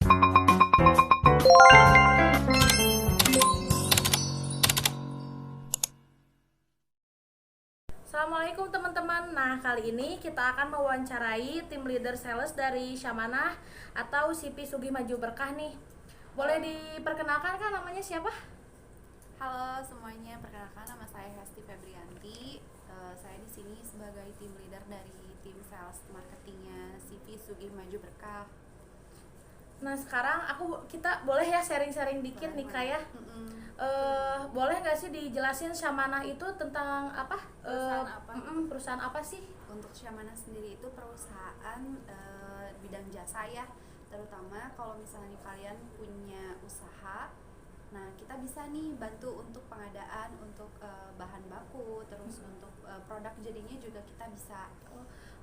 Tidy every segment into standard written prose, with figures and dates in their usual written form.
Assalamualaikum teman-teman. Nah, kali ini kita akan mewawancarai tim leader sales dari Syamanah atau CP Sugih Maju Berkah nih. Boleh diperkenalkan kan namanya siapa? Halo semuanya, perkenalkan nama saya Hesti Febrianti. Saya di sini sebagai tim leader dari tim sales marketingnya CP Sugih Maju Berkah. Nah, sekarang kita boleh ya sharing-sharing dikit nih Kak ya. Boleh nggak sih dijelasin Syamanah itu tentang apa? Perusahaan apa? Perusahaan apa sih? Untuk Syamanah sendiri itu perusahaan bidang jasa ya. Terutama kalau misalnya kalian punya usaha, nah kita bisa nih bantu untuk pengadaan, untuk bahan baku, terus untuk produk jadinya juga kita bisa.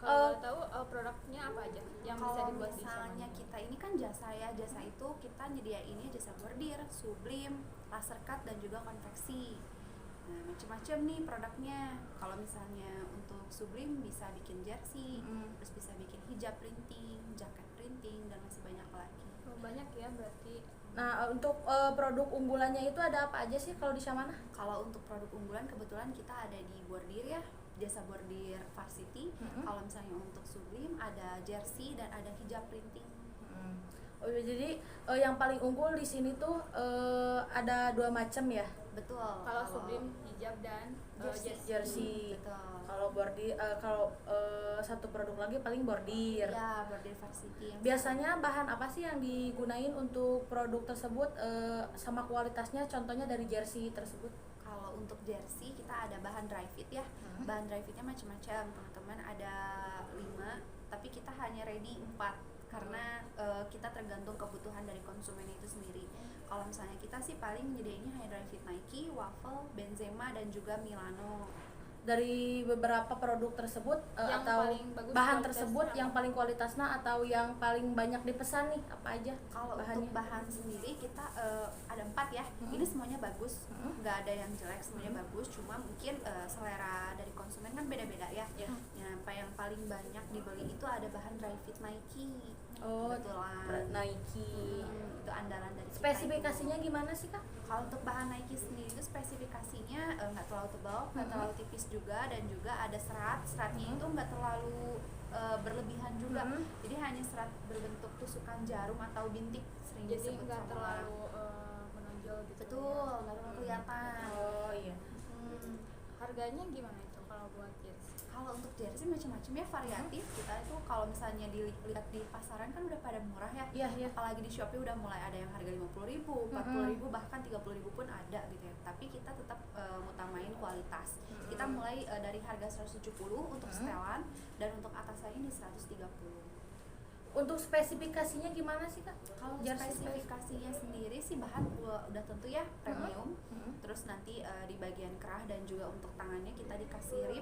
Kalau tahu produknya apa aja yang bisa Kalau dibuat di misalnya Syamanah? kita ini kan jasa ya, jasa itu kita nyediainnya jasa bordir, sublim, laser cut dan juga konveksi. Nah, macam-macam nih produknya. Kalau misalnya untuk sublim bisa bikin jersey, terus bisa bikin hijab printing, jaket printing dan masih banyak lagi. Oh, banyak ya berarti. Nah, untuk produk unggulannya itu ada apa aja sih kalau di Syamanah? Kalau untuk produk unggulan kebetulan kita ada di bordir ya, jasa bordir varsity. Kalau misalnya untuk sublim ada jersey dan ada hijab printing. Oh, jadi yang paling unggul di sini tuh ada dua macam ya. Betul. Kalau sublim hijab dan Jersey. Betul. Kalau bordir, satu produk lagi paling bordir. Ya, bordir varsity. Biasanya bahan apa sih yang digunain untuk produk tersebut, sama kualitasnya? Contohnya dari jersey tersebut. Kalau untuk jersey kita ada bahan dry fit ya. Bahan dry fitnya macam-macam, teman-teman, ada 5, tapi kita hanya ready 4 karena kita tergantung kebutuhan dari konsumen itu sendiri. Kalau misalnya kita sih paling nyediainnya hanya dry fit Nike, Waffle, Benzema dan juga Milano. Dari beberapa produk tersebut Yang atau paling bagus bahan kualitasnya tersebut apa? yang paling kualitasnya atau yang paling banyak dipesan nih apa aja Kalau bahannya? untuk bahan sendiri kita ada 4 ya. Ini semuanya bagus, nggak ada yang jelek, semuanya bagus. Cuma mungkin selera dari konsumen kan beda-beda ya. Yang paling banyak dibeli itu ada bahan dry fit Nike. Oh, Kebetulan. Nike. Itu andalan dari kita Spesifikasinya itu. gimana sih Kak? Kalau untuk bahan Nike sendiri itu spesifikasinya nggak terlalu tebal, nggak terlalu tipis juga, dan juga ada seratnya itu nggak terlalu berlebihan juga. Jadi hanya serat berbentuk tusukan jarum atau bintik sering Jadi disebut nggak sama terlalu orang. menonjol gitu. Betul, nggak terlalu kelihatan. Oh iya. Harganya gimana itu kalau buat jersey? Kalau untuk jersey macam-macam ya, variatif. Kita itu kalau misalnya dilihat di pasaran kan udah pada murah ya. Iya. Apalagi di Shopee udah mulai ada yang harga 50.000, 40.000, bahkan 30.000 pun ada gitu ya. Tapi kita tetap ngutamain kualitas. Kita mulai dari harga 170 untuk setelan, dan untuk atasannya di 130. Untuk spesifikasinya gimana sih Kak? Kalau spesifikasinya sendiri sih bahan udah tentu ya premium. Terus nanti di bagian kerah dan juga untuk tangannya kita dikasih rib.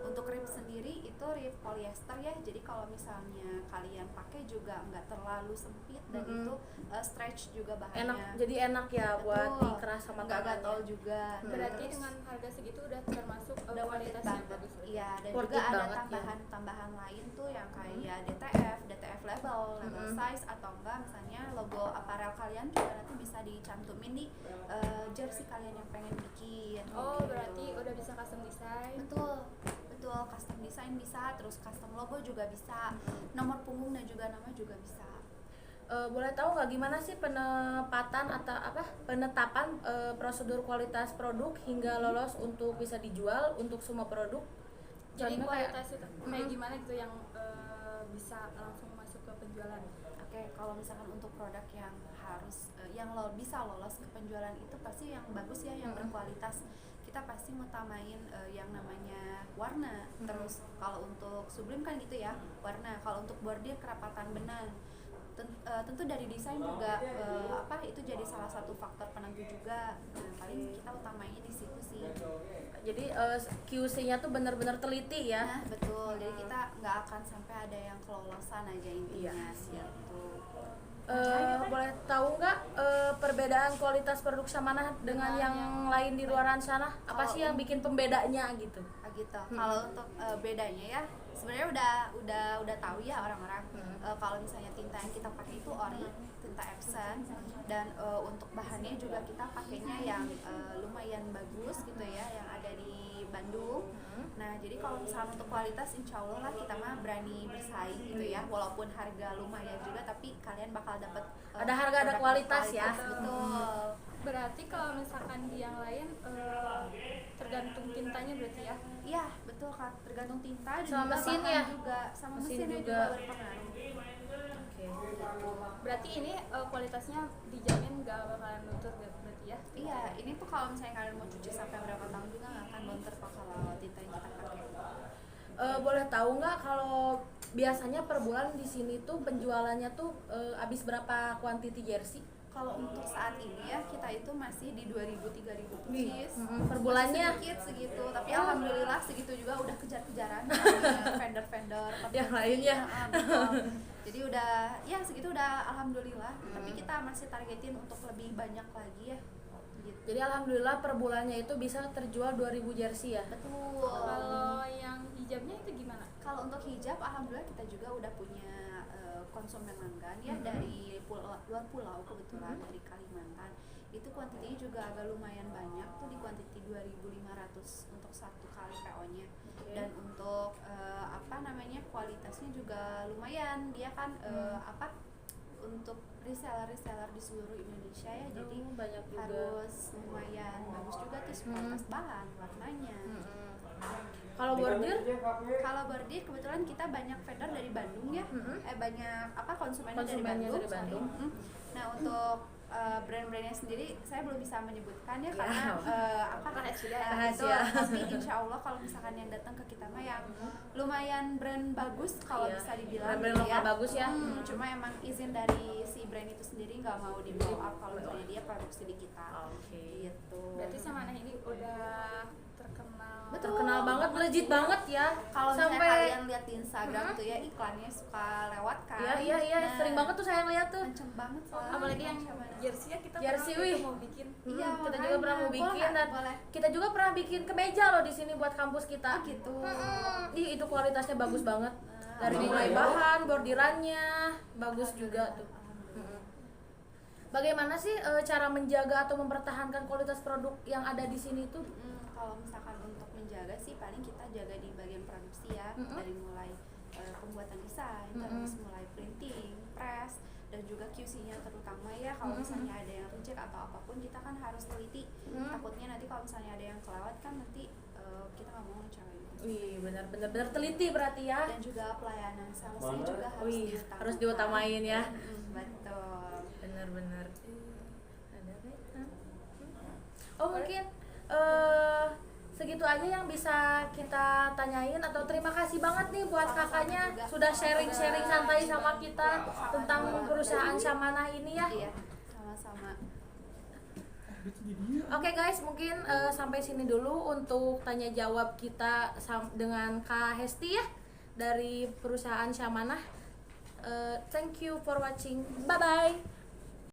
Untuk rib sendiri itu rib polyester ya. Jadi kalau misalnya kalian pakai juga nggak terlalu sempit, dan itu stretch juga bahannya. Jadi enak ya. Betul. Buat dikerah sama nggak tangannya. gatal juga. Berarti dengan harga segitu udah termasuk udah worth it kualitasnya banget. bagus. Iya, dan Worth juga it ada banget, tambahan lain tuh yang kayak DTF label size, atau enggak misalnya logo aparel kalian juga nanti bisa dicantumin di jersey kalian yang pengen bikin. Oh, gitu. berarti udah bisa custom design. Betul, custom design bisa, terus custom logo juga bisa, nomor punggung dan juga nama juga bisa. Boleh tahu nggak gimana sih penetapan prosedur kualitas produk hingga lolos untuk bisa dijual untuk semua produk? Jadi Contoh kualitas itu kayak gimana gitu yang bisa langsung masuk ke penjualan? Oke, kalau misalkan untuk produk yang harus bisa lolos ke penjualan itu pasti yang bagus ya, yang berkualitas. Kita pasti ngutamain yang namanya warna. Terus kalau untuk sublim kan gitu ya, warna. Kalau untuk bordir kerapatan benang. Tentu dari desain juga itu jadi salah satu faktor penentu juga. Nah, paling kita utamanya di situ sih. Jadi QC-nya tuh benar-benar teliti ya. Nah, betul. Jadi kita nggak akan sampai ada yang kelolosan aja intinya. Gitu. Boleh tahu nggak perbedaan kualitas produk Syamanah dengan yang lain di luaran sana? Apa sih yang bikin pembedanya gitu? Gitu. Kalau untuk bedanya ya, sebenarnya udah tahu ya orang-orang kalau misalnya tinta yang kita pakai itu ori, tinta Epson, dan untuk bahannya juga kita pakainya yang lumayan bagus gitu ya, yang ada di Bandung. Nah jadi kalau misalnya untuk kualitas insya Allah lah kita mah berani bersaing gitu ya, walaupun harga lumayan juga tapi kalian bakal dapat Ada harga, ada kualitas ya. Betul. Berarti kalau misalkan di yang lain tergantung tintanya berarti ya? Iya betul Kak, tergantung tinta dan Sama juga mesinnya. bahan juga, sama Mesin mesinnya juga. juga berpengaruh. Oke. Berarti ini kualitasnya dijamin gak bakalan luntur berarti ya? Iya, ini tuh kalau misalnya kalian mau cuci sampai berapa tahun juga nggak akan lonter kok kalau tinta yang kita pakai. Boleh tahu nggak kalau biasanya per bulan di sini tuh penjualannya tuh habis berapa kuantiti jersey? Kalau untuk saat ini ya kita itu masih di 2.000-3.000 pieces. Per bulannya? Masih sedikit segitu, tapi alhamdulillah segitu juga udah kejar-kejaran sama vendor-vendor Yang lainnya. Betul. Jadi udah ya segitu udah alhamdulillah. Tapi kita masih targetin untuk lebih banyak lagi ya. Gitu. Jadi alhamdulillah per bulannya itu bisa terjual 2000 jersey ya. Betul. Kalau yang hijabnya itu gimana? Kalau untuk hijab, alhamdulillah kita juga udah punya konsumen langgan ya dari luar pulau kebetulan dari Kalimantan. Itu kuantitinya juga agak lumayan banyak tuh di kuantiti 2.500 untuk satu kali PO-nya. Dan untuk kualitasnya juga lumayan. Dia kan untuk reseller di seluruh Indonesia ya. Jadi Banyak juga. harus lumayan bagus juga tuh kualitas bahan, warnanya. Kalau bordir? Kalau bordir kebetulan kita banyak vendor dari Bandung ya, banyak konsumennya dari Konsumennya Bandung. dari Bandung. Nah untuk brand-brandnya sendiri saya belum bisa menyebutkan ya karena rahasia. Rahasia. Tapi insya Allah kalau misalkan yang datang ke kita mah yang lumayan brand bagus kalau Iya. bisa dibilang Brand gitu lokal bagus ya. Cuma emang izin dari si brand itu sendiri nggak mau di blow up kalau misalnya dia produksi di kita. Oke. Gitu. Berarti Samanah ini udah terkenal. Betul. Terkenal banget, melejit banget ya. Kalau misalnya Sampai kalian lihat di Instagram tuh ya iklannya suka lewat kan. Iya, Nah, sering banget tuh saya lihat tuh. kenceng banget soalnya. Apalagi yang Gimana? jersey-nya kita Jersey, pernah wih. mau bikin. Iya, Kita makanya. juga pernah mau Boleh bikin nggak? dan Boleh. kita juga pernah bikin kemeja loh di sini buat kampus kita. Oh, gitu. Ih, itu kualitasnya bagus banget. Dari Alhamdulillah. mulai bahan, bordirannya bagus juga tuh. Alhamdulillah. Bagaimana sih cara menjaga atau mempertahankan kualitas produk yang ada di sini tuh? Kalau misalkan untuk menjaga sih paling kita jaga di bagian produksi ya, dari mulai pembuatan desain, terus mulai printing, press, dan juga QC-nya terutama ya. Kalau misalnya ada yang reject atau apapun kita kan harus teliti. Takutnya nanti kalau misalnya ada yang kelewat kan nanti kita nggak mau ngecewain. Wih, benar-benar teliti berarti ya. Dan juga pelayanan salesnya juga Wih, harus diutamain ya. Betul. Benar-benar. Ada kaitan. Oh mungkin segitu aja yang bisa kita tanyain, atau terima kasih banget nih buat kakaknya sudah sharing-sharing santai sama kita tentang perusahaan Samanah ini ya. Iya, sama-sama. Oke guys, mungkin sampai sini dulu untuk tanya jawab kita dengan Kak Hesti ya dari perusahaan Samanah. Thank you for watching. Bye bye.